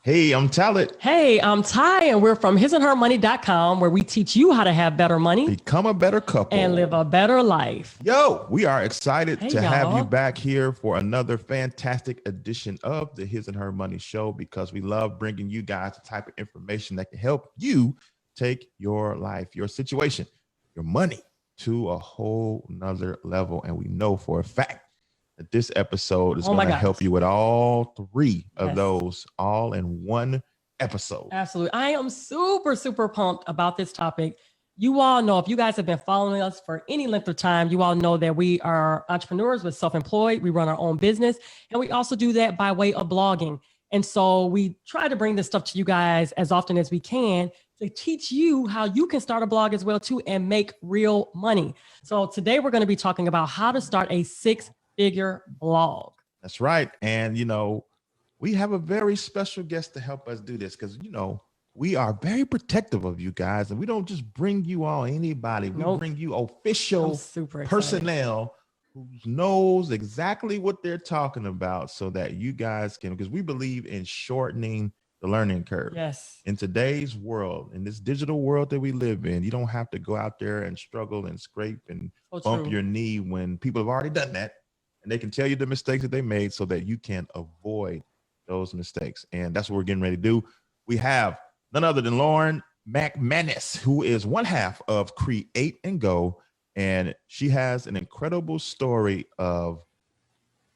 Hey, I'm Talent. Hey, I'm Ty, and we're from hisandhermoney.com, where we teach you how to have better money Become a better couple and live a better life. Yo, we are excited Hey, to have you y'all. back here for another fantastic edition of the His and Her Money Show, because we love bringing you guys the type of information that can help you take your life, your situation, your money to a whole nother level. And we know for a fact that this episode is going to help you with all three of those all in one episode. Absolutely. I am super pumped about this topic. You all know, if you guys have been following us for any length of time, you all know that we are entrepreneurs, we're self-employed, we run our own business, and we also do that by way of blogging. And so we try to bring this stuff to you guys as often as we can to teach you how you can start a blog as well too and make real money. So today we're going to be talking about how to start a six-figure blog. That's right. And we have a very special guest to help us do this, because we are very protective of you guys, and we don't just bring you all anybody. We bring you official personnel who knows exactly what they're talking about, so that you guys can, because we believe in shortening the learning curve. Yes. In today's world, in this digital world that we live in, you don't have to go out there and struggle and scrape and bump your knee when people have already done that, and they can tell you the mistakes that they made so that you can avoid those mistakes. And that's what we're getting ready to do. We have none other than Lauren McManus, who is one half of Create and Go. And she has an incredible story of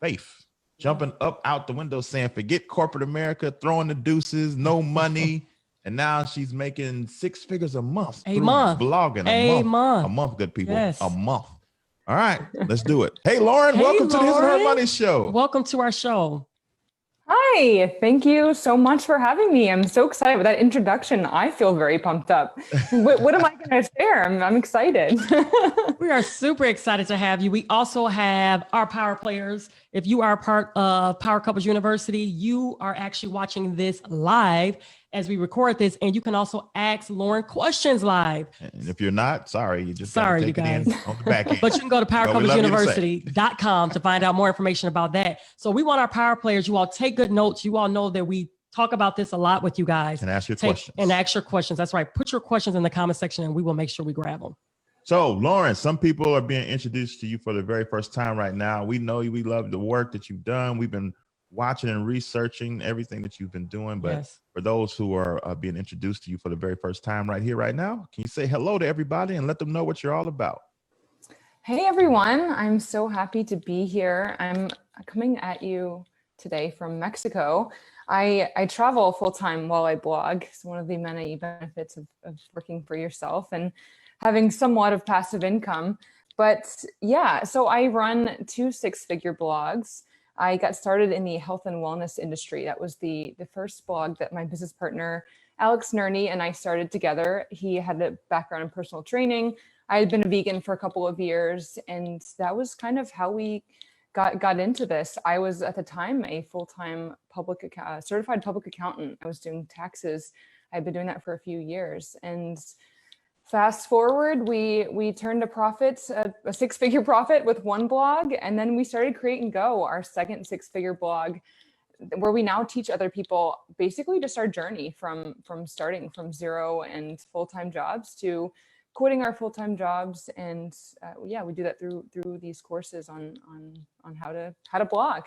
faith, jumping up out the window saying, forget corporate America, throwing the deuces, no money. And now she's making six figures a month. Blogging. A month, good people. Yes. A month. All right, let's do it. Hey, Lauren, welcome to the His and Her Money Show. Welcome to our show. Hi, thank you so much for having me. I'm so excited with that introduction. I feel very pumped up. What am I going to share? I'm excited. We are super excited to have you. We also have our power players. If you are part of Power Couples University, you are actually watching this live as we record this, and you can also ask Lauren questions live. And if you're not, sorry, you just got to take it in on the back end. But you can go to powercouplesuniversity.com to find out more information about that. So we want our power players, you all take good notes. You all know that we talk about this a lot with you guys. And ask your questions. And ask your questions. That's right. Put your questions in the comment section and we will make sure we grab them. So, Lauren, some people are being introduced to you for the very first time right now. We know you. We love the work that you've done. We've been watching and researching everything that you've been doing. But for those who are being introduced to you for the very first time right here, right now, can you say hello to everybody and let them know what you're all about? Hey, everyone. I'm so happy to be here. I'm coming at you today from Mexico. I travel full-time while I blog. It's one of the many benefits of working for yourself and having somewhat of passive income. But yeah, so I run 2 six-figure blogs. I got started in the health and wellness industry. That was the first blog that my business partner, Alex Nerney, and I started together. He had a background in personal training. I had been a vegan for a couple of years, and that was kind of how we got into this. I was at the time a full-time certified public accountant. I was doing taxes. I'd been doing that for a few years, and fast forward, we turned a profit, a six-figure profit with one blog, and then we started Create and Go, our second six-figure blog, where we now teach other people basically just our journey from starting from zero and full-time jobs to quitting our full-time jobs. And we do that through these courses on how to blog.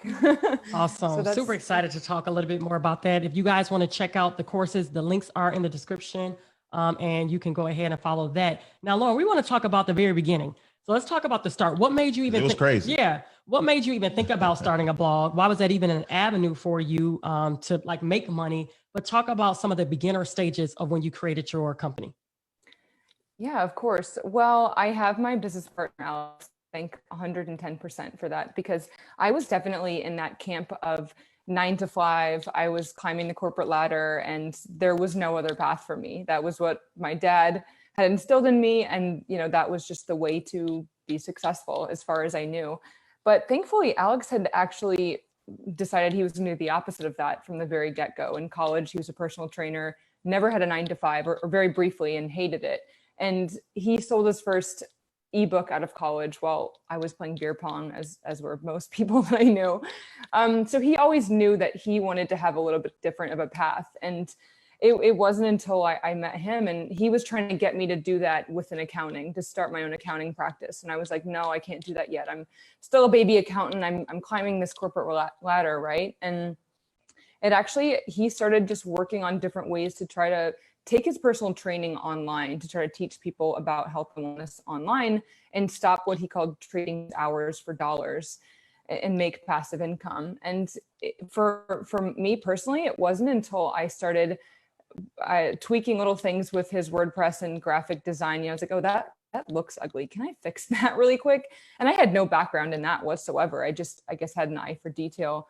Awesome. So super excited to talk a little bit more about that. If you guys want to check out the courses, the links are in the description. And you can go ahead and follow that. Now, Lauren, we want to talk about the very beginning. So let's talk about the start. What made you even crazy. Yeah. What made you even think about starting a blog? Why was that even an avenue for you to like make money? But talk about some of the beginner stages of when you created your company. Yeah, of course. Well, I have my business partner, Alex, thank 110% for that, because I was definitely in that camp of 9 to 5. I was climbing the corporate ladder and there was no other path for me. That was what my dad had instilled in me. And, that was just the way to be successful as far as I knew. But thankfully, Alex had actually decided he was going to do the opposite of that from the very get-go. In college, he was a personal trainer, never had a 9 to 5 or very briefly, and hated it. And he sold his first ebook out of college while I was playing beer pong, as were most people that I knew. So he always knew that he wanted to have a little bit different of a path. And it wasn't until I met him, and he was trying to get me to do that within accounting, to start my own accounting practice. And I was like, no, I can't do that yet. I'm still a baby accountant. I'm climbing this corporate ladder, right? And he started just working on different ways to try to take his personal training online, to try to teach people about health and wellness online, and stop what he called trading hours for dollars and make passive income. And for me personally, it wasn't until I started tweaking little things with his WordPress and graphic design. I was like, oh, that looks ugly. Can I fix that really quick? And I had no background in that whatsoever. I guess had an eye for detail.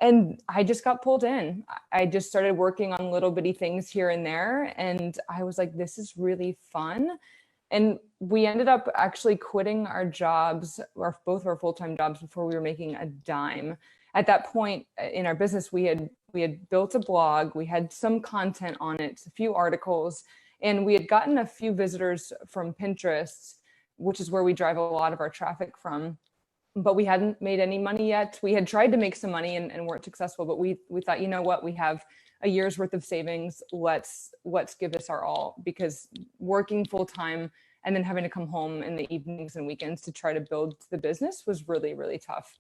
And I just got pulled in. I just started working on little bitty things here and there. And I was like, this is really fun. And we ended up actually quitting our jobs, or both our full-time jobs, before we were making a dime. At that point in our business, we had built a blog, we had some content on it, a few articles, and we had gotten a few visitors from Pinterest, which is where we drive a lot of our traffic from. But we hadn't made any money yet. We had tried to make some money and weren't successful, but we thought, you know what, we have a year's worth of savings. Let's give this our all, because working full time and then having to come home in the evenings and weekends to try to build the business was really, really tough.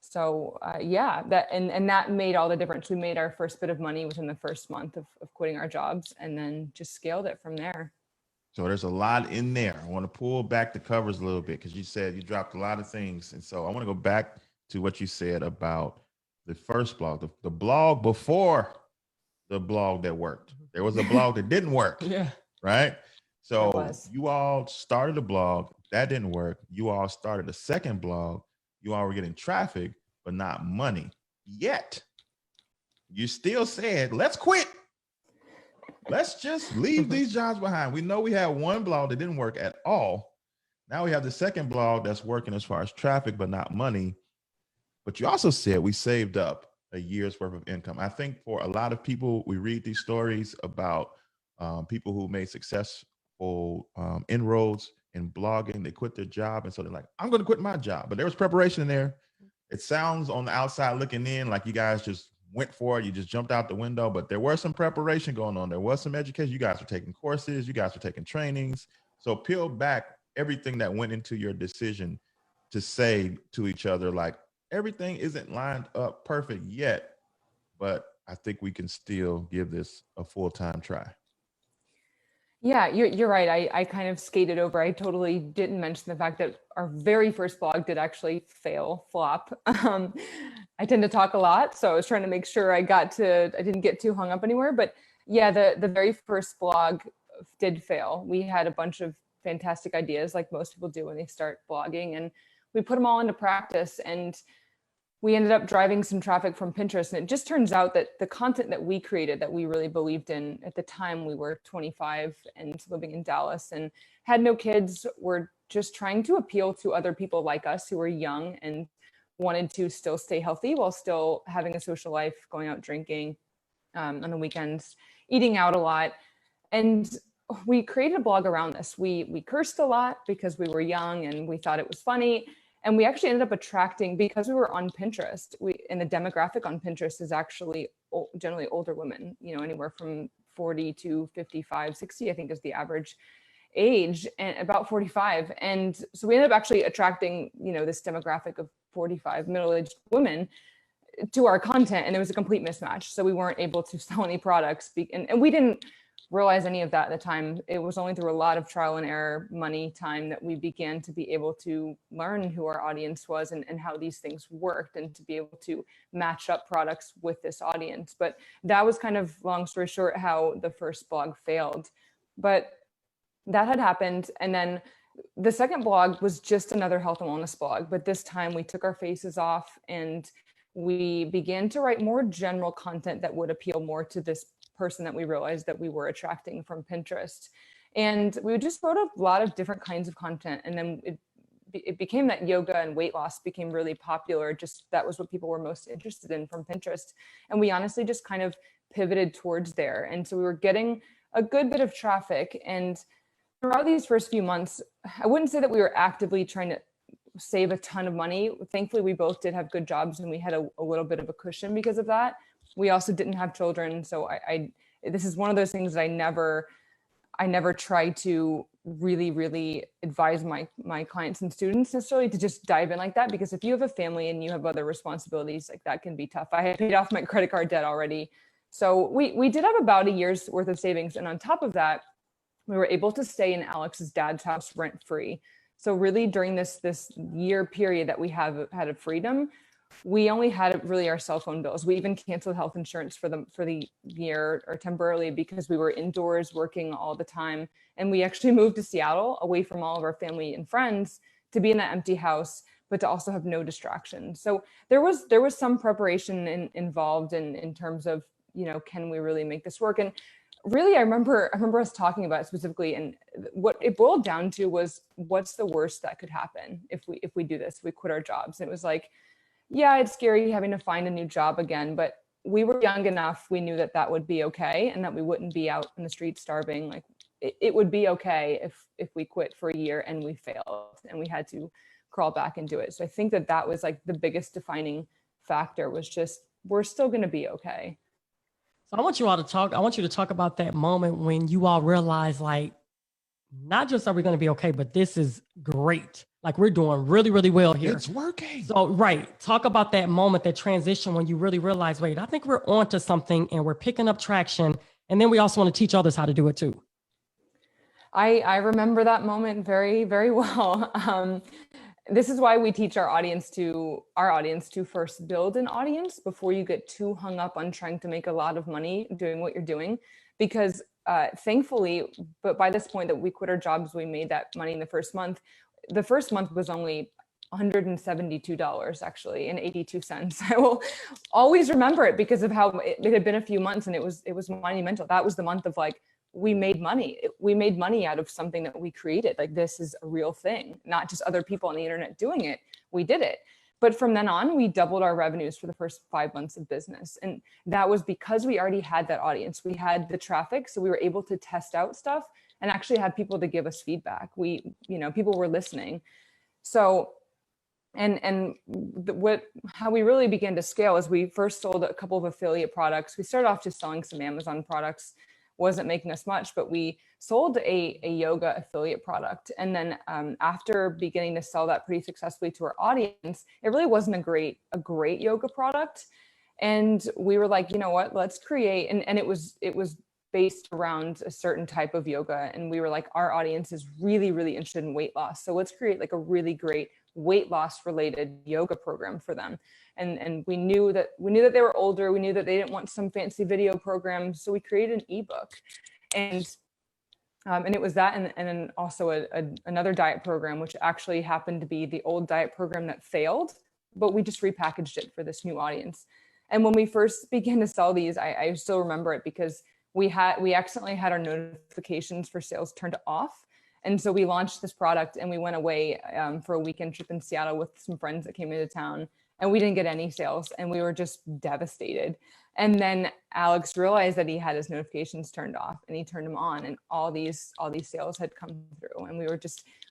So that made all the difference. We made our first bit of money within the first month of quitting our jobs, and then just scaled it from there. So there's a lot in there. I want to pull back the covers a little bit, because you said you dropped a lot of things. And so I want to go back to what you said about the first blog, the blog before the blog that worked. There was a blog that didn't work. Yeah. Right. So you all started a blog that didn't work. You all started a second blog. You all were getting traffic, but not money. Yet you still said, let's quit. Let's just leave these jobs behind. We know we had one blog that didn't work at all. Now we have the second blog that's working as far as traffic, but not money. But you also said we saved up a year's worth of income. I think for a lot of people, we read these stories about people who made successful inroads in blogging. They quit their job. And so they're like, I'm going to quit my job. But there was preparation in there. It sounds on the outside looking in like you guys just went for it. You just jumped out the window, but there was some preparation going on. There was some education. You guys were taking courses. You guys were taking trainings. So peel back everything that went into your decision to say to each other, like, everything isn't lined up perfect yet, but I think we can still give this a full-time try. Yeah, you're right. I kind of skated over. I totally didn't mention the fact that our very first blog did actually flop. I tend to talk a lot, so I was trying to make sure I didn't get too hung up anywhere. But yeah, the very first blog did fail. We had a bunch of fantastic ideas, like most people do when they start blogging, and we put them all into practice, and we ended up driving some traffic from Pinterest. And it just turns out that the content that we created, that we really believed in at the time, we were 25 and living in Dallas and had no kids. We're just trying to appeal to other people like us who were young and wanted to still stay healthy while still having a social life, going out drinking on the weekends, eating out a lot. And we created a blog around this. We cursed a lot because we were young and we thought it was funny. And we actually ended up attracting, because we were on Pinterest, and the demographic on Pinterest is actually generally older women, anywhere from 40 to 55, 60, I think is the average age, and about 45. And so we ended up actually attracting, this demographic of 45 middle-aged women to our content, and it was a complete mismatch. So we weren't able to sell any products, and we didn't realize any of that at the time. It was only through a lot of trial and error, money, time, that we began to be able to learn who our audience was and how these things worked, and to be able to match up products with this audience. But that was kind of, long story short, how the first blog failed. But that had happened. And then the second blog was just another health and wellness blog. But this time we took our faces off and we began to write more general content that would appeal more to this person that we realized that we were attracting from Pinterest. And we just wrote a lot of different kinds of content. And then it became that yoga and weight loss became really popular. Just that was what people were most interested in from Pinterest. And we honestly just kind of pivoted towards there. And so we were getting a good bit of traffic. And throughout these first few months, I wouldn't say that we were actively trying to save a ton of money. Thankfully, we both did have good jobs and we had a little bit of a cushion because of that. We also didn't have children. So this is one of those things that I never try to really advise my clients and students necessarily to just dive in like that, because if you have a family and you have other responsibilities, like that can be tough. I had paid off my credit card debt already. So we did have about a year's worth of savings. And on top of that, we were able to stay in Alex's dad's house rent free. So really during this year period that we had a freedom, we only had really our cell phone bills. We even canceled health insurance for the year, or temporarily, because we were indoors working all the time. And we actually moved to Seattle, away from all of our family and friends, to be in that empty house, but to also have no distractions. So there was some preparation involved in terms of, can we really make this work? And really, I remember us talking about it specifically, and what it boiled down to was, what's the worst that could happen if we do this? We quit our jobs. And it was like, yeah, it's scary having to find a new job again, but we were young enough. We knew that would be okay, and that we wouldn't be out in the street starving. Like it would be okay if we quit for a year and we failed and we had to crawl back and do it. So I think that was like the biggest defining factor, was just, we're still going to be okay. So I want you to talk about that moment when you all realized, like, not just are we going to be okay, but this is great. Like, we're doing really, really well here. It's working. So, right. Talk about that moment, that transition when you really realize, wait, I think we're onto something and we're picking up traction. And then we also want to teach others how to do it too. I remember that moment very, very well. This is why we teach our audience to first build an audience before you get too hung up on trying to make a lot of money doing what you're doing. Because thankfully, but by this point that we quit our jobs, we made that money in the first month. The first month was only $172 actually, and 82 cents. I will always remember it because of how it had been a few months, and it was monumental. That was the month of like, we made money. We made money out of something that we created. Like, this is a real thing, not just other people on the internet doing it. We did it. But from then on, we doubled our revenues for the first 5 months of business. And that was because we already had that audience. We had the traffic. So we were able to test out stuff and actually have people to give us feedback. People were listening. So, how we really began to scale is we first sold a couple of affiliate products. We started off just selling some Amazon products. Wasn't making us much, but we sold a yoga affiliate product. And then after beginning to sell that pretty successfully to our audience, it really wasn't a great yoga product. And we were like, you know what, let's create, and it was based around a certain type of yoga. And we were like, our audience is really, really interested in weight loss. So let's create like a really great weight loss related yoga program for them. And we knew that they were older. We knew that they didn't want some fancy video program. So we created an ebook, and it was that, and then also another diet program, which actually happened to be the old diet program that failed, but we just repackaged it for this new audience. And when we first began to sell these, I still remember it because we accidentally had our notifications for sales turned off. And so we launched this product and we went away for a weekend trip in Seattle with some friends that came into town, and we didn't get any sales, and we were just devastated. And then Alex realized that he had his notifications turned off, and he turned them on, and all these sales had come through. And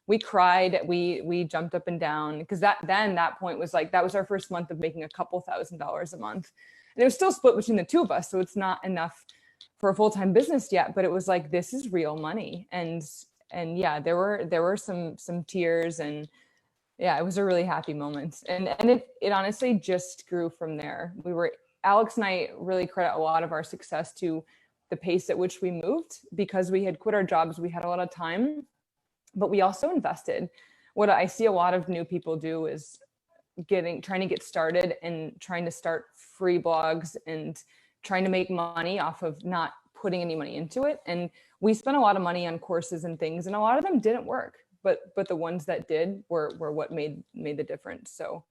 we cried, we jumped up and down, because that point was like, that was our first month of making a couple $1,000s a month. And it was still split between the two of us, so it's not enough for a full-time business yet, but it was like, this is real money. And yeah, there were some tears, and yeah, it was a really happy moment. And it honestly just grew from there. Alex and I really credit a lot of our success to the pace at which we moved, because we had quit our jobs. We had a lot of time, but we also invested. What I see a lot of new people do is trying to get started and trying to start free blogs and trying to make money off of not putting any money into it. And we spent a lot of money on courses and things, and a lot of them didn't work. But the ones that did were what made the difference. So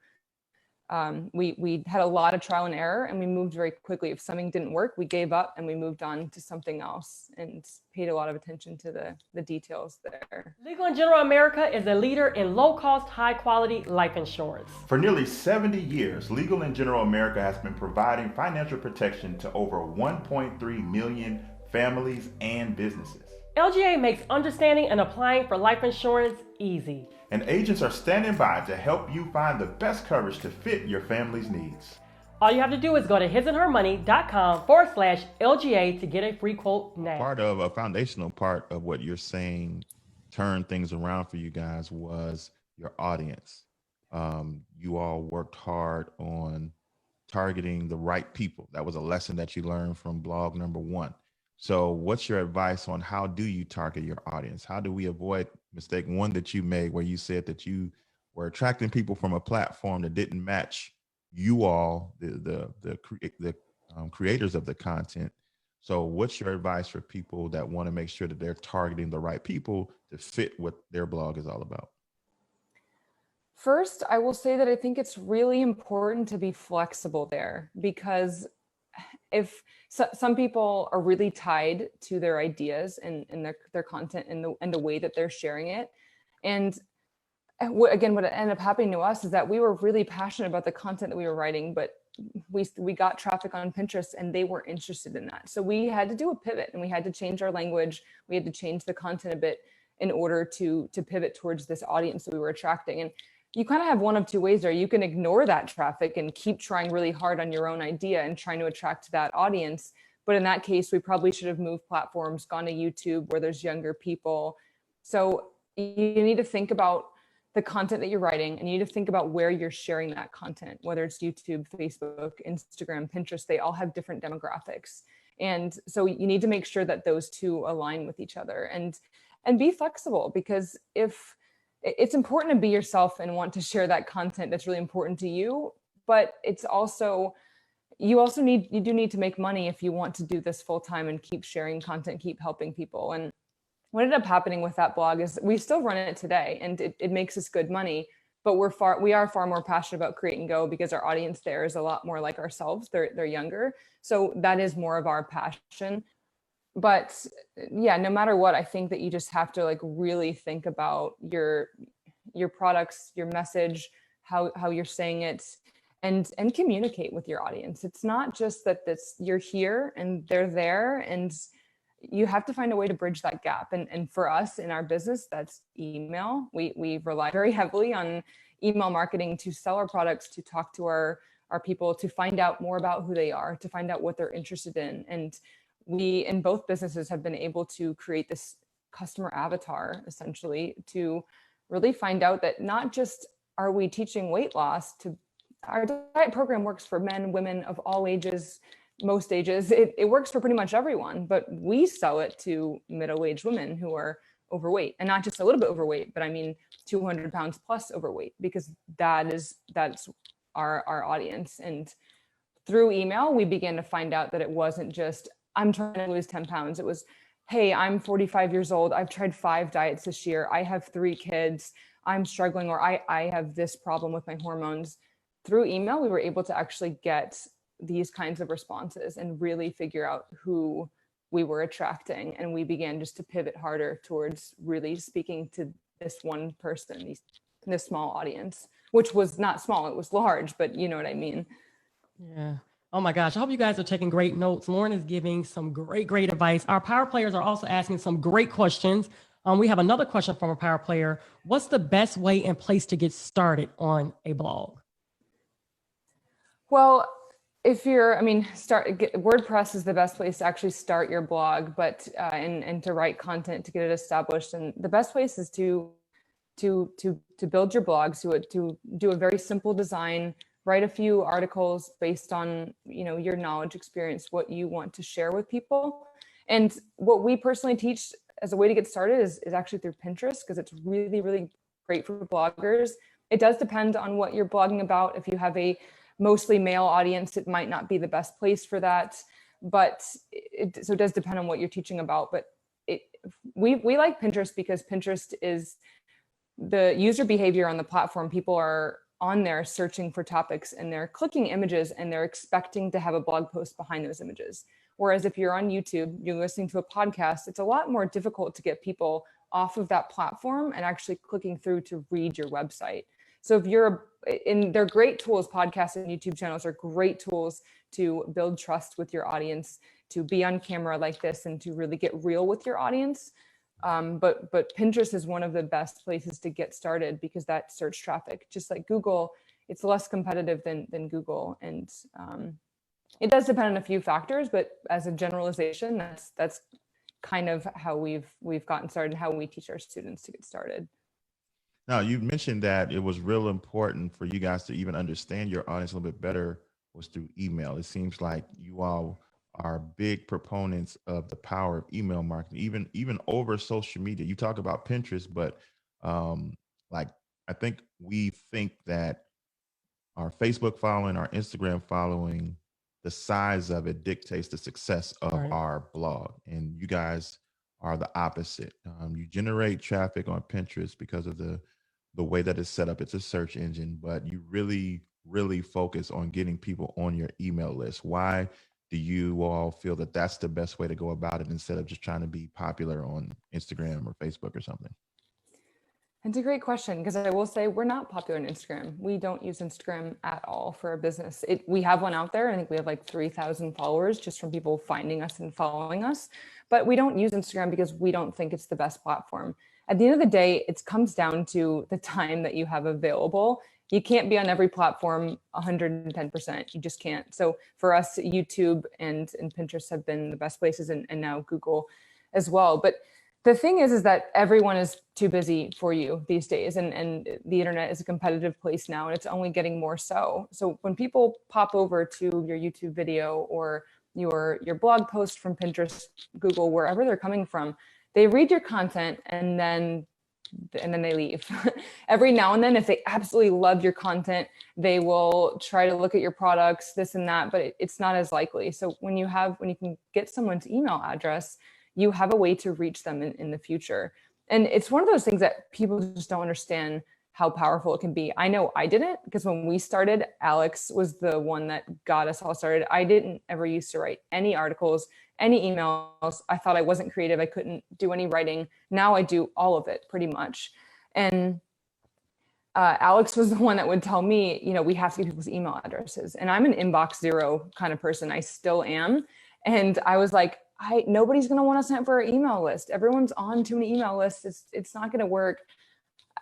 we had a lot of trial and error, and we moved very quickly. If something didn't work, we gave up and we moved on to something else, and paid a lot of attention to the details there. Legal & General America is a leader in low-cost, high-quality life insurance. For nearly 70 years, Legal & General America has been providing financial protection to over 1.3 million families and businesses. LGA makes understanding and applying for life insurance easy. And agents are standing by to help you find the best coverage to fit your family's needs. All you have to do is go to hisandhermoney.com/LGA to get a free quote now. Part of a foundational part of what you're saying turned things around for you guys was your audience. You all worked hard on targeting the right people. That was a lesson that you learned from blog number 1. So what's your advice on how do you target your audience? How do we avoid mistake one that you made where you said that you were attracting people from a platform that didn't match you all, the creators of the content? So what's your advice for people that want to make sure that they're targeting the right people to fit what their blog is all about? First, I will say that I think it's really important to be flexible there, because if some people are really tied to their ideas and their content and the way that they're sharing it. And what ended up happening to us is that we were really passionate about the content that we were writing, but we got traffic on Pinterest and they weren't interested in that. So we had to do a pivot and we had to change our language. We had to change the content a bit in order to pivot towards this audience that we were attracting. And you kind of have one of two ways there. You can ignore that traffic and keep trying really hard on your own idea and trying to attract that audience. But in that case, we probably should have moved platforms, gone to YouTube where there's younger people. So you need to think about the content that you're writing, and you need to think about where you're sharing that content, whether it's YouTube, Facebook, Instagram, Pinterest. They all have different demographics. And so you need to make sure that those two align with each other and be flexible, because if it's important to be yourself and want to share that content that's really important to you, but it's also, you do need to make money if you want to do this full time and keep sharing content, keep helping people. And what ended up happening with that blog is we still run it today and it makes us good money, but we are far more passionate about Create and Go because our audience there is a lot more like ourselves. They're younger. So that is more of our passion. But yeah, no matter what, I think that you just have to really think about your products, your message, how you're saying it, and communicate with your audience. It's not just that you're here and they're there, and you have to find a way to bridge that gap. And for us in our business, that's email. We rely very heavily on email marketing to sell our products, to talk to our people, to find out more about who they are, to find out what they're interested in. And we, in both businesses, have been able to create this customer avatar, essentially, to really find out that not just are we teaching weight loss, our diet program works for men, women of all ages, most ages. It works for pretty much everyone, but we sell it to middle-aged women who are overweight, and not just a little bit overweight, but I mean 200 pounds plus overweight, because that's our audience. And through email, we began to find out that it wasn't just, I'm trying to lose 10 pounds. It was, hey, I'm 45 years old. I've tried 5 diets this year. I have 3 kids. I'm struggling, or I have this problem with my hormones. Through email, we were able to actually get these kinds of responses and really figure out who we were attracting. And we began just to pivot harder towards really speaking to this one person, this small audience, which was not small, it was large, but you know what I mean? Yeah. Oh my gosh. I hope you guys are taking great notes. Lauren is giving some great advice. Our power players are also asking some great questions. We have another question from a power player. What's the best way and place to get started on a blog? Well, WordPress is the best place to actually start your blog, but and to write content to get it established. And the best place is to build your blog, to do a very simple design, write a few articles based on your knowledge, experience, what you want to share with people. And what we personally teach as a way to get started is actually through Pinterest, because it's really, really great for bloggers. It does depend on what you're blogging about. If you have a mostly male audience, it might not be the best place for that, but it does depend on what you're teaching about. But we like Pinterest because Pinterest is the user behavior on the platform. People are on there searching for topics and they're clicking images and they're expecting to have a blog post behind those images. Whereas if you're on YouTube, you're listening to a podcast, it's a lot more difficult to get people off of that platform and actually clicking through to read your website. So they're great tools. Podcasts and YouTube channels are great tools to build trust with your audience, to be on camera like this and to really get real with your audience. But Pinterest is one of the best places to get started because that search traffic, just like Google, it's less competitive than Google. And it does depend on a few factors, but as a generalization, that's kind of how we've gotten started and how we teach our students to get started. Now, you mentioned that it was real important for you guys to even understand your audience a little bit better was through email. It seems like you all are big proponents of the power of email marketing, even over social media. You talk about Pinterest, but like I think we think that our Facebook following, our Instagram following, the size of it dictates the success of our blog. And you guys are the opposite. You generate traffic on Pinterest because of the way that it's set up. It's a search engine, but you really focus on getting people on your email list. Why do you all feel that that's the best way to go about it instead of just trying to be popular on Instagram or Facebook or something? It's a great question, because I will say we're not popular on Instagram. We don't use Instagram at all for our business. We have one out there. I think we have like 3,000 followers just from people finding us and following us. But we don't use Instagram because we don't think it's the best platform. At the end of the day, it comes down to the time that you have available. You can't be on every platform 110%. You just can't. So for us, YouTube and Pinterest have been the best places, and now Google as well. But the thing is that everyone is too busy for you these days, and the internet is a competitive place now, and it's only getting more so. So when people pop over to your YouTube video or your blog post from Pinterest, Google, wherever they're coming from, they read your content and then they leave. Every now and then, if they absolutely love your content, they will try to look at your products, this and that, but it's not as likely. So when you can get someone's email address, you have a way to reach them in the future. And it's one of those things that people just don't understand how powerful it can be. I know I didn't, because when we started, Alex was the one that got us all started. I didn't ever used to write any articles, any emails. I thought I wasn't creative. I couldn't do any writing. Now I do all of it pretty much. And Alex was the one that would tell me, we have to get people's email addresses. And I'm an inbox zero kind of person. I still am. And I was like, nobody's going to want to sign up for our email list. Everyone's on too many email lists. It's not going to work.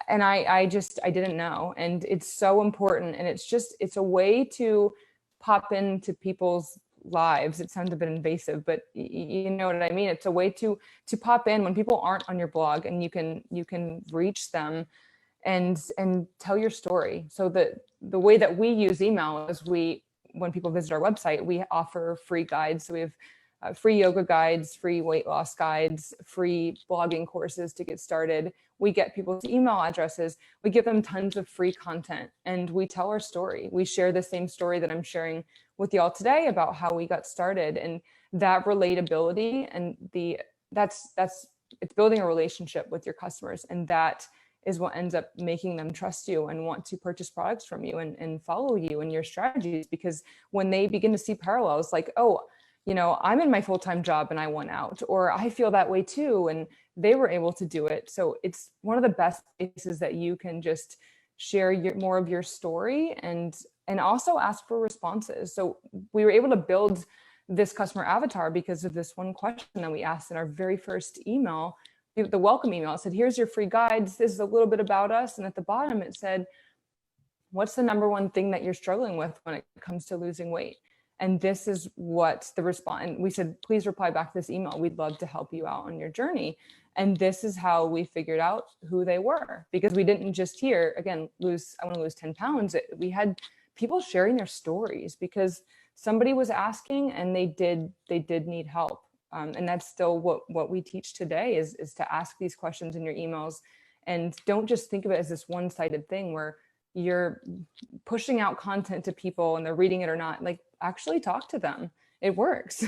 And I didn't know. And it's so important. And it's a way to pop into people's lives. It sounds a bit invasive, but you know what I mean? It's a way to pop in when people aren't on your blog, and you can reach them and tell your story. So the way that we use email is when people visit our website, we offer free guides. So we have free yoga guides, free weight loss guides, free blogging courses to get started. We get people's email addresses. We give them tons of free content, and we tell our story. We share the same story that I'm sharing with y'all today about how we got started, and that relatability and it's building a relationship with your customers. And that is what ends up making them trust you and want to purchase products from you and follow you and your strategies. Because when they begin to see parallels, like, oh, I'm in my full-time job and I want out, or I feel that way too, and they were able to do it. So it's one of the best places that you can just share more of your story and also ask for responses. So we were able to build this customer avatar because of this one question that we asked in our very first email, the welcome email. It said, here's your free guides. This is a little bit about us. And at the bottom, it said, what's the number one thing that you're struggling with when it comes to losing weight? And this is what the response, and we said, please reply back to this email. We'd love to help you out on your journey. And this is how we figured out who they were, because we didn't just hear, again, I want to lose 10 pounds. We had people sharing their stories because somebody was asking and they did need help. And that's still what we teach today is to ask these questions in your emails, and don't just think of it as this one-sided thing where you're pushing out content to people and they're reading it or not. Like, actually talk to them. It works.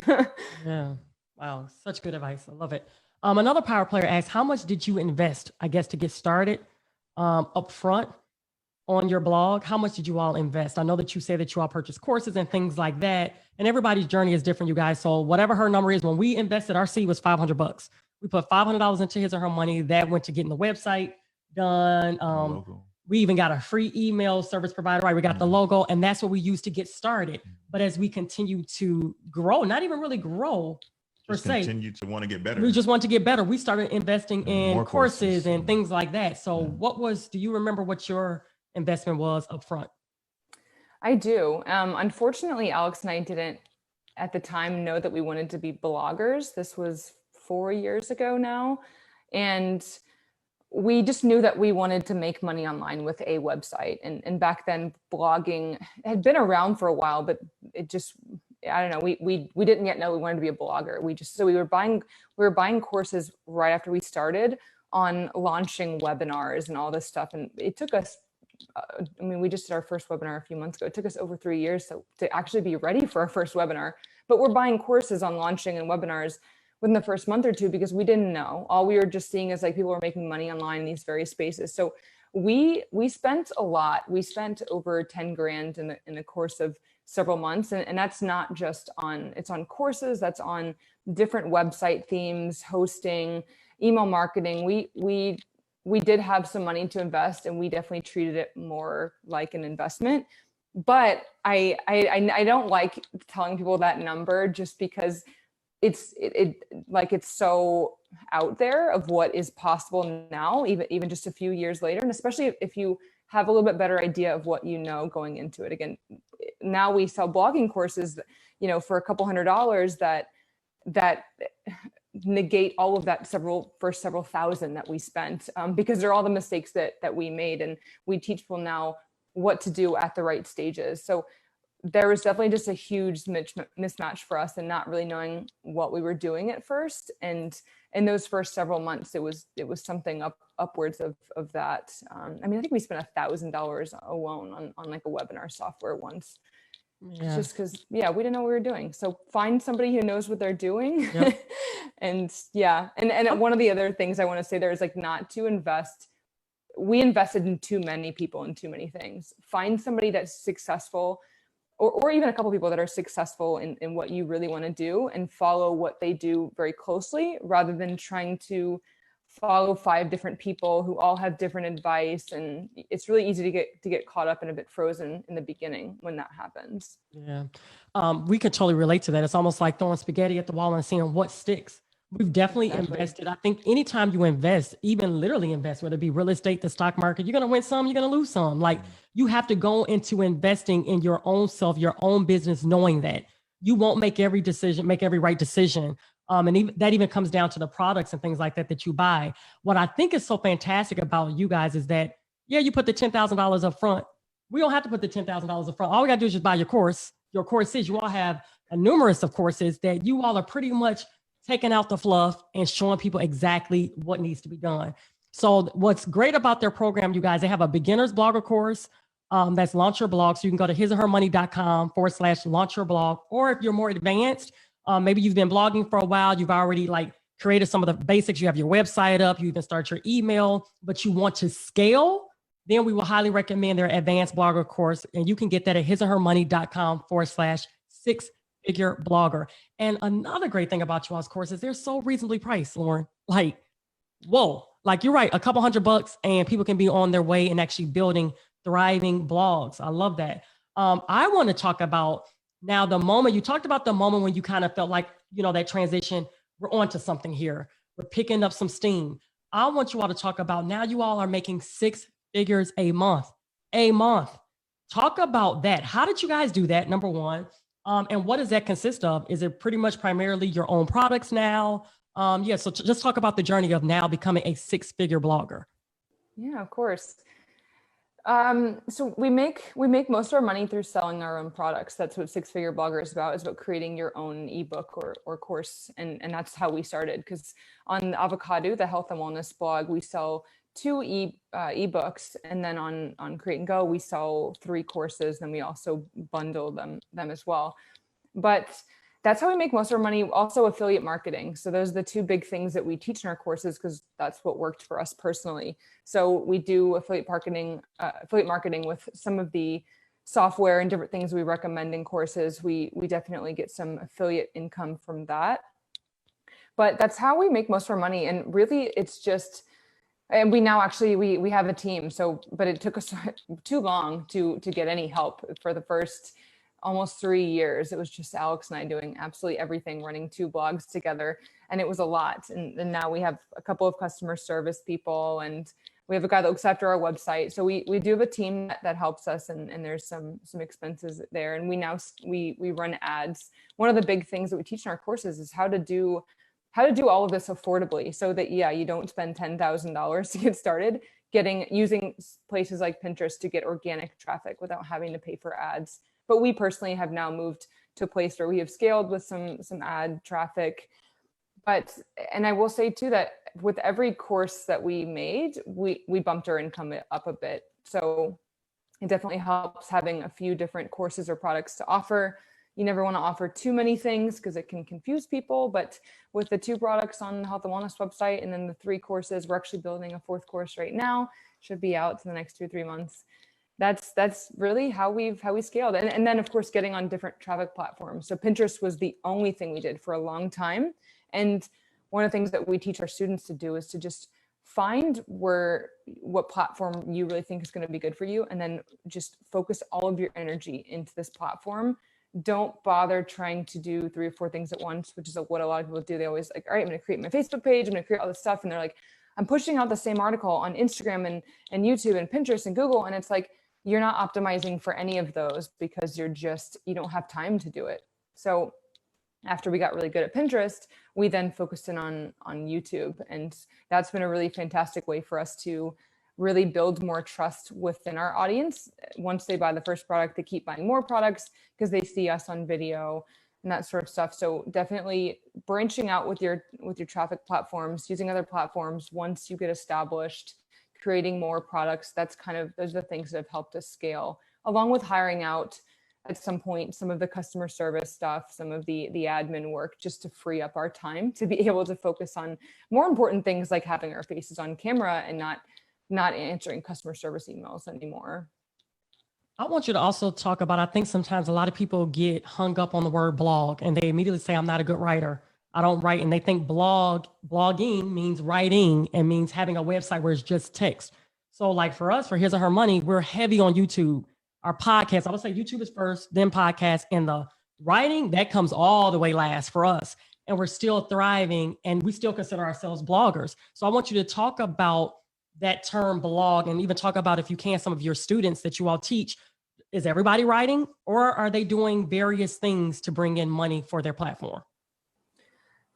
Yeah. Wow. Such good advice. I love it. Another power player asked, how much did you invest, I guess, to get started up front on your blog? How much did you all invest? I know that you say that you all purchase courses and things like that, and everybody's journey is different, you guys. So whatever her number is, when we invested, our seed was $500. We put $500 into his or her money. That went to getting the website done, We even got a free email service provider, right? We got the logo, and that's what we used to get started. But as we continue to grow, not even really grow per se, continue to want to get better. We just want to get better. We started investing in more courses and things like that. So do you remember what your investment was up front? I do. Unfortunately, Alex and I didn't at the time know that we wanted to be bloggers. This was 4 years ago now. And we just knew that we wanted to make money online with a website. And back then blogging had been around for a while, but it just, I don't know, we didn't yet know we wanted to be a blogger. We were buying courses right after we started on launching webinars and all this stuff. And it took us, we just did our first webinar a few months ago. It took us over 3 years to actually be ready for our first webinar, but we're buying courses on launching and webinars within the first month or two because we didn't know. All we were just seeing is like people were making money online in these various spaces. So we spent a lot. We spent over 10 grand in the course of several months. And that's not just it's on courses, that's on different website themes, hosting, email marketing. We did have some money to invest, and we definitely treated it more like an investment. But I don't like telling people that number just because it's so out there of what is possible now, even just a few years later. And especially if you have a little bit better idea of what you know going into it. Again, now we sell blogging courses, for a couple $100 that negate all of that several thousand that we spent, because they're all the mistakes that we made. And we teach people now what to do at the right stages. So there was definitely just a huge mismatch for us and not really knowing what we were doing at first. And in those first several months, it was something upwards of that. I think we spent $1,000 alone on like a webinar software once. Yeah. Just because, we didn't know what we were doing. So find somebody who knows what they're doing. Yep. And one of the other things I want to say there is like not to invest. We invested in too many people and too many things. Find somebody that's successful, or even a couple people that are successful in what you really want to do, and follow what they do very closely, rather than trying to follow 5 different people who all have different advice. And it's really easy to get caught up and a bit frozen in the beginning when that happens. Yeah. We could totally relate to that. It's almost like throwing spaghetti at the wall and seeing what sticks. We've definitely invested. I think anytime you invest, even literally invest, whether it be real estate, the stock market, you're going to win some, you're going to lose some. Like, you have to go into investing in your own self, your own business, knowing that you won't make every right decision. And that even comes down to the products and things like that you buy. What I think is so fantastic about you guys is that, you put the $10,000 up front. We don't have to put the $10,000 up front. All we got to do is just buy your course. Your courses, you all have a numerous of courses that you all are pretty much taking out the fluff and showing people exactly what needs to be done. So what's great about their program, you guys, they have a beginner's blogger course that's Launch Your Blog. So you can go to hisandhermoney.com/launch your blog. Or if you're more advanced, maybe you've been blogging for a while, you've already created some of the basics, you have your website up, you even start your email, but you want to scale, then we will highly recommend their advanced blogger course. And you can get that at hisandhermoney.com/6-figure blogger. And another great thing about you all's courses, they're so reasonably priced, Lauren. Whoa, you're right, a couple $100 and people can be on their way and actually building thriving blogs. I love that. I want to talk about now you talked about the moment when you kind of felt like, that transition, we're onto something here. We're picking up some steam. I want you all to talk about now you all are making 6 figures a month. Talk about that. How did you guys do that? Number one. And what does that consist of? Is it pretty much primarily your own products now? So just talk about the journey of now becoming a 6-figure blogger. Yeah, of course. So we make most of our money through selling our own products. That's what 6-figure blogger is about creating your own ebook or course. And that's how we started. Because on Avocado, the health and wellness blog, we sell 2 ebooks, and then on Create and Go we sell 3 courses, and we also bundle them as well. But that's how we make most of our money. Also affiliate marketing. So those are the 2 big things that we teach in our courses, because that's what worked for us personally. So we do affiliate marketing with some of the software and different things we recommend in courses. We definitely get some affiliate income from that. But that's how we make most of our money. And really it's just, And we now actually, we have a team. So, but it took us too long to get any help for the first almost 3 years. It was just Alex and I doing absolutely everything, running 2 blogs together. And it was a lot. And now we have a couple of customer service people, and we have a guy that looks after our website. So we do have a team that helps us, and there's some expenses there. And we run ads. One of the big things that we teach in our courses is how to do all of this affordably, so that, yeah, you don't spend $10,000 to get started, using places like Pinterest to get organic traffic without having to pay for ads. But we personally have now moved to a place where we have scaled with some ad traffic. And I will say too, that with every course that we made, we bumped our income up a bit. So it definitely helps having a few different courses or products to offer. You never want to offer too many things because it can confuse people. But with the 2 products on the Health and Wellness website, and then the 3 courses, we're actually building a 4th course right now, should be out in the next 2-3 months. That's really how we scaled. And then of course, getting on different traffic platforms. So Pinterest was the only thing we did for a long time. And one of the things that we teach our students to do is to just find what platform you really think is going to be good for you, and then just focus all of your energy into this platform. Don't bother trying to do 3 or 4 things at once, which is what a lot of people do. They always like, all right, I'm going to create my Facebook page, I'm going to create all this stuff, and they're like, I'm pushing out the same article on Instagram and YouTube and Pinterest and Google, and it's like, you're not optimizing for any of those because you don't have time to do it. So after we got really good at Pinterest, we then focused in on YouTube. And that's been a really fantastic way for us to really build more trust within our audience. Once they buy the first product, they keep buying more products because they see us on video and that sort of stuff. So definitely branching out with your traffic platforms, using other platforms once you get established, creating more products. Those are the things that have helped us scale, along with hiring out at some point some of the customer service stuff, some of the admin work, just to free up our time to be able to focus on more important things like having our faces on camera and not answering customer service emails anymore. I want you to also talk about, I think sometimes a lot of people get hung up on the word blog and they immediately say, I'm not a good writer. I don't write. And they think blogging means writing and means having a website where it's just text. So like for us, for His or Her Money, we're heavy on YouTube. Our podcast, I would say YouTube is first, then podcast, and the writing, that comes all the way last for us. And we're still thriving, and we still consider ourselves bloggers. So I want you to talk about that term blog, and even talk about, if you can, some of your students that you all teach. Is everybody writing, or are they doing various things to bring in money for their platform?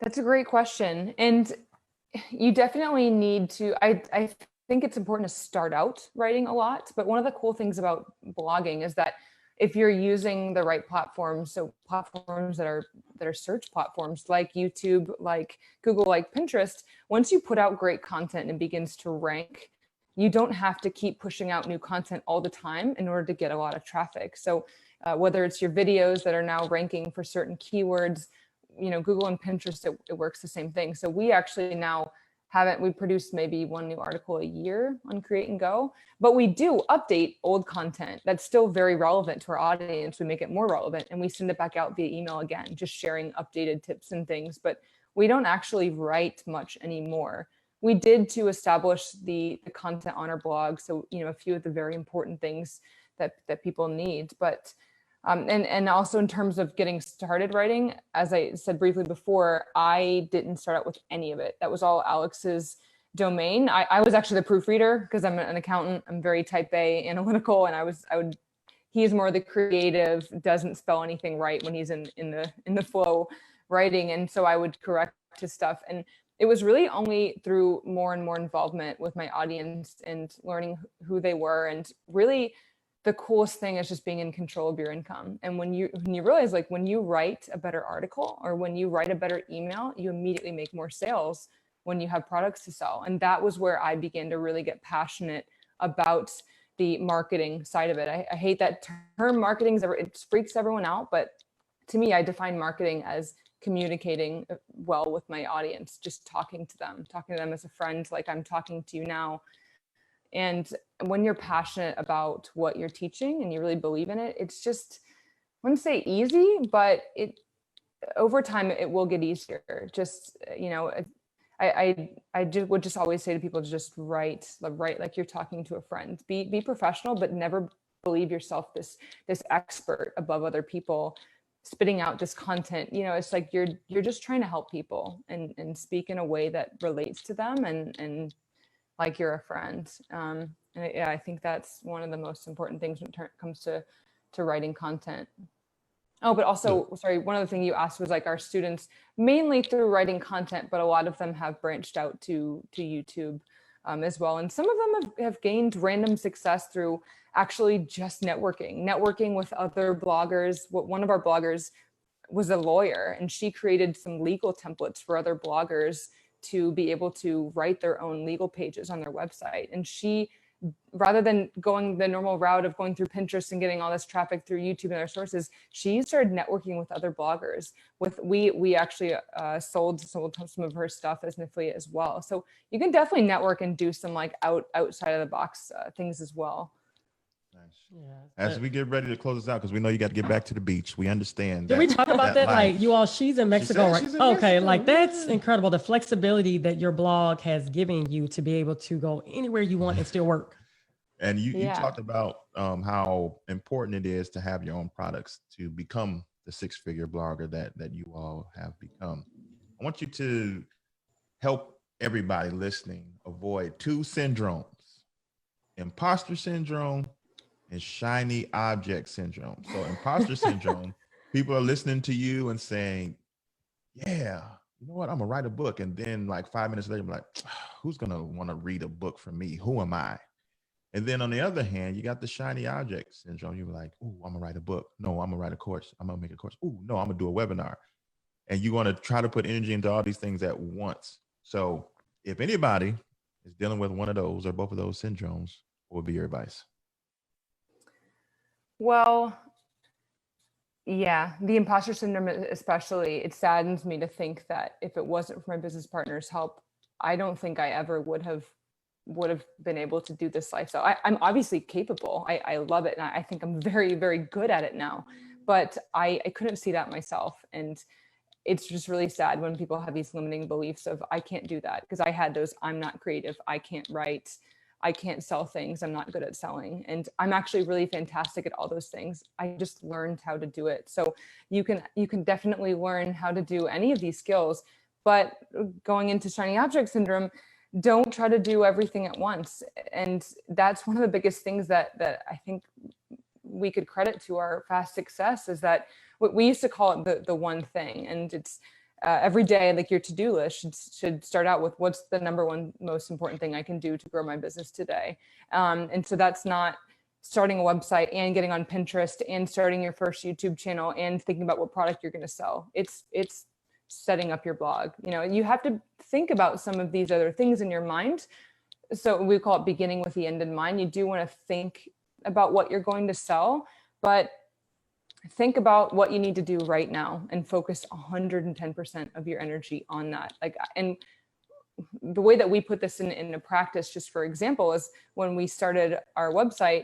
That's a great question. And you definitely need to, I think it's important to start out writing a lot, but one of the cool things about blogging is that if you're using the right platforms, so platforms that are search platforms like YouTube, like Google, like Pinterest, once you put out great content and it begins to rank, you don't have to keep pushing out new content all the time in order to get a lot of traffic. So whether it's your videos that are now ranking for certain keywords, Google and Pinterest, it works the same thing. So we actually now we produced maybe 1 new article a year on Create and Go, but we do update old content that's still very relevant to our audience. We make it more relevant and we send it back out via email again, just sharing updated tips and things, but we don't actually write much anymore. We did to establish the content on our blog. So, a few of the very important things that people need, but and also in terms of getting started writing, as I said briefly before, I didn't start out with any of it. That was all Alex's domain. I was actually the proofreader because I'm an accountant. I'm very type A analytical, and he's more the creative, doesn't spell anything right when he's in the flow writing. And so I would correct his stuff. And it was really only through more and more involvement with my audience and learning who they were, and really the coolest thing is just being in control of your income. And when you realize, like, when you write a better article or when you write a better email, you immediately make more sales when you have products to sell. And that was where I began to really get passionate about the marketing side of it. I hate that term marketing, it freaks everyone out. But to me, I define marketing as communicating well with my audience, just talking to them as a friend, like I'm talking to you now. And when you're passionate about what you're teaching and you really believe in it, it's just, I wouldn't say easy, but over time it will get easier. Just, would just always say to people to just write like you're talking to a friend. Be professional, but never believe yourself this expert above other people, spitting out this content. You know, it's like you're just trying to help people and speak in a way that relates to them and like you're a friend. Yeah, I think that's one of the most important things when it comes to writing content. Oh, but also, sorry, one other thing you asked was like our students, mainly through writing content, but a lot of them have branched out to YouTube as well. And some of them have gained random success through actually just networking with other bloggers. One of our bloggers was a lawyer, and she created some legal templates for other bloggers to be able to write their own legal pages on their website. And she, rather than going the normal route of going through Pinterest and getting all this traffic through YouTube and other sources, she started networking with other bloggers. We actually sold some of her stuff as an affiliate as well. So you can definitely network and do some like outside of the box things as well. Nice. Yeah, as we get ready to close this out, because we know you got to get back to the beach. We understand. Did we talk about that? Like you all, she's in Mexico, right? Okay, like that's incredible. The flexibility that your blog has given you to be able to go anywhere you want and still work. And you talked about how important it is to have your own products to become the six-figure blogger that you all have become. I want you to help everybody listening avoid two syndromes: imposter syndrome and shiny object syndrome. So imposter syndrome, people are listening to you and saying, yeah, you know what, I'm gonna write a book. And then like 5 minutes later, I'm like, who's gonna want to read a book from me? Who am I? And then on the other hand, you got the shiny object syndrome. You're like, oh, I'm gonna write a book. No, I'm gonna write a course. I'm gonna make a course. Oh, no, I'm gonna do a webinar. And you want to try to put energy into all these things at once. So if anybody is dealing with one of those or both of those syndromes, what would be your advice? Well, yeah, the imposter syndrome especially, it saddens me to think that if it wasn't for my business partner's help, I don't think I ever would have been able to do this lifestyle. I'm obviously capable. I love it. And I think I'm very, very good at it now, but I couldn't see that myself. And it's just really sad when people have these limiting beliefs of, I can't do that, because I had those, I'm not creative, I can't write, I can't sell things, I'm not good at selling. And I'm actually really fantastic at all those things. I just learned how to do it. So you can definitely learn how to do any of these skills, but going into shiny object syndrome, don't try to do everything at once. And that's one of the biggest things that I think we could credit to our fast success, is that what we used to call it the one thing. And it's every day, like your to-do list should start out with, what's the number one most important thing I can do to grow my business today? And so that's not starting a website and getting on Pinterest and starting your first YouTube channel and thinking about what product you're going to sell. It's setting up your blog. You know, you have to think about some of these other things in your mind. So we call it beginning with the end in mind. You do want to think about what you're going to sell, but think about what you need to do right now and focus 110% of your energy on that. Like, and the way that we put this into practice, just for example, is when we started our website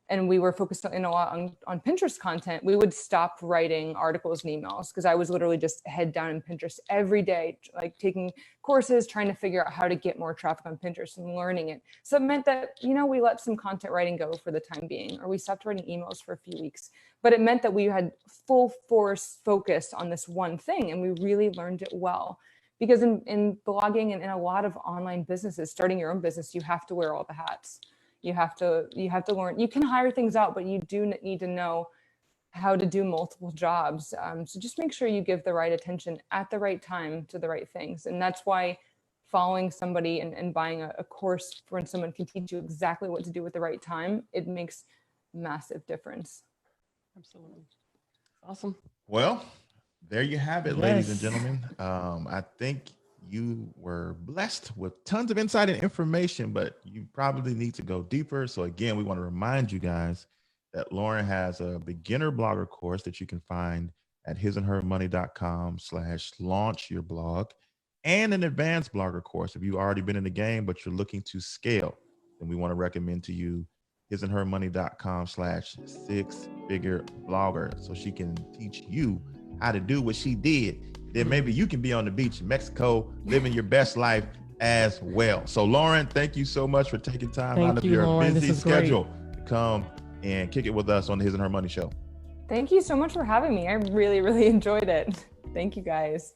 and we were focused in a lot on Pinterest content, we would stop writing articles and emails, because I was literally just head down in Pinterest every day, like taking courses, trying to figure out how to get more traffic on Pinterest and learning it. So it meant that, you know, we let some content writing go for the time being, or we stopped writing emails for a few weeks. But it meant that we had full force focus on this one thing, and we really learned it well. Because in blogging and in a lot of online businesses, starting your own business, you have to wear all the hats. You have to learn. You can hire things out, but you do need to know how to do multiple jobs. So just make sure you give the right attention at the right time to the right things. And that's why following somebody and buying a course when someone can teach you exactly what to do at the right time, it makes massive difference. Absolutely. Awesome. Well, there you have it, ladies and gentlemen. I think you were blessed with tons of insight and information, but you probably need to go deeper. So again, we want to remind you guys that Lauren has a beginner blogger course that you can find at hisandhermoney.com/launch-your-blog, and an advanced blogger course. If you've already been in the game, but you're looking to scale, then we want to recommend to you hisandhermoney.com/six-figure blogger, so she can teach you how to do what she did then maybe you can be on the beach in Mexico, living your best life as well. So Lauren, thank you so much for taking time out of your Lauren. busy schedule to come and kick it with us on the His and Her Money Show. Thank you so much for having me. I really, really enjoyed it. Thank you guys.